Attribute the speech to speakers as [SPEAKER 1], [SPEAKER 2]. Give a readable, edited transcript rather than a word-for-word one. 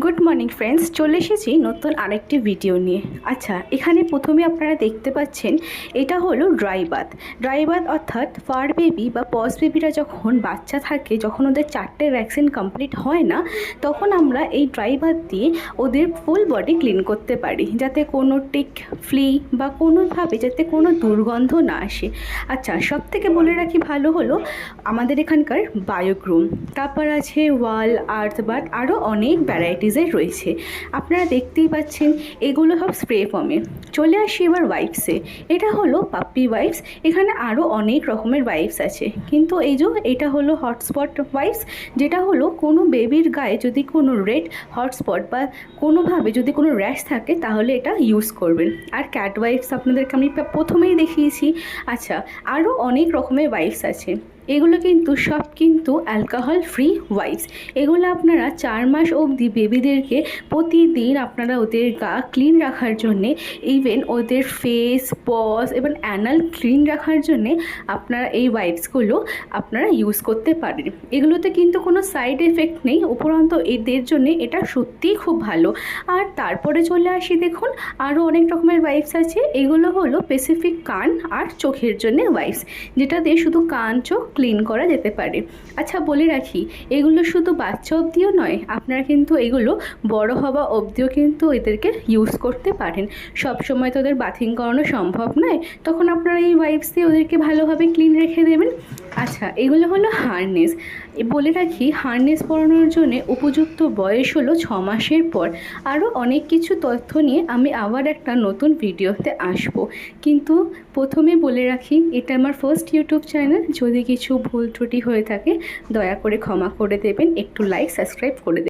[SPEAKER 1] Good morning friends, চলে এসেছি নতুন আরেকটি ভিডিও নিয়ে। আচ্ছা, এখানে প্রথমে আপনারা দেখতে পাচ্ছেন এটা হলো ড্রাই বাথ। ড্রাই বাথ অর্থাৎ ফার বেবি বা পজ বেবিরা যখন বাচ্চা থাকে, যখন ওদের 4টে ভ্যাকসিন কমপ্লিট হয় না, তখন আমরা এই ড্রাই বাথ দিয়ে ওদের ফুল বডি ক্লিন করতে পারি, যাতে কোনো টিক, ফ্লি বা কোনোভাবে যাতে কোনো দুর্গন্ধ না আসে। আচ্ছা, সব থেকে বলে রাখি ভালো হলো আমাদের এখানকার বায়োগ্রুম, তারপর আছে ওয়াল আর্থ বাথ, আরও অনেক ভ্যারাইটিসের রয়েছে। আপনারা দেখতেই পাচ্ছেন এগুলো সব স্প্রে ফর্মে। চলে আসি এবার ওয়াইপসে। এটা হলো পাপ্পি ওয়াইপস। এখানে আরও অনেক রকমের ওয়াইপস আছে, কিন্তু এটা হলো হটস্পট ওয়াইপস, যেটা হলো কোনো বেবির গায়ে যদি কোনো রেড হটস্পট বা কোনোভাবে যদি কোনো র্যাশ থাকে তাহলে এটা ইউজ করবেন। আর ক্যাট ওয়াইপস আপনাদেরকে আমি প্রথমেই দেখিয়েছি। আচ্ছা, আরও অনেক রকমের ওয়াইপস আছে। এগুলো কিন্তু অ্যালকোহল ফ্রি ওয়াইপস। এগুলো আপনারা 4 মাস অবধি বেবিদেরকে প্রতিদিন আপনারা ওদের গা ক্লিন রাখার জন্যে, ইভেন ওদের ফেস, পজ এবং অ্যানাল ক্লিন রাখার জন্যে আপনারা এই ওয়াইপসগুলো আপনারা ইউজ করতে পারেন। এগুলোতে কিন্তু কোনো সাইড এফেক্ট নেই, উপরন্তু এদের জন্যে এটা সত্যিই খুব ভালো। আর তারপরে চলে আসি, দেখুন আরও অনেক রকমের ওয়াইপস আছে। এগুলো হলো স্পেসিফিক কান আর চোখের জন্যে ওয়াইপস, যেটা দিয়ে শুধু কান চোখ ক্লিন করা যেতে পারে। আচ্ছা, বলে রাখি এগুলো শুধু বাচ্চা অবধিও নয়, আপনারা কিন্তু এগুলো বড় হওয়া অবধিও কিন্তু এদেরকে ইউজ করতে পারেন। সব সময় তো ওদের বাথিং করানো সম্ভব নয়, তখন আপনারা এই ওয়াইপস দিয়ে ওদেরকে ভালোভাবে ক্লিন রেখে দেবেন। আচ্ছা, এগুলো হলো হার্নেস। বলে রাখি হার্নেস পরানোর জন্য উপযুক্ত বয়স হলো 6 মাসের পর। আরও অনেক কিছু তথ্য নিয়ে আমি আবার একটা নতুন ভিডিওতে আসব, কিন্তু প্রথমে বলে রাখি এটা আমার ফার্স্ট ইউটিউব চ্যানেল। যদি কিছু ভুল ত্রুটি হয়ে থাকে দয়া করে ক্ষমা করে দেবেন, একটু লাইক সাবস্ক্রাইব করে দেবেন।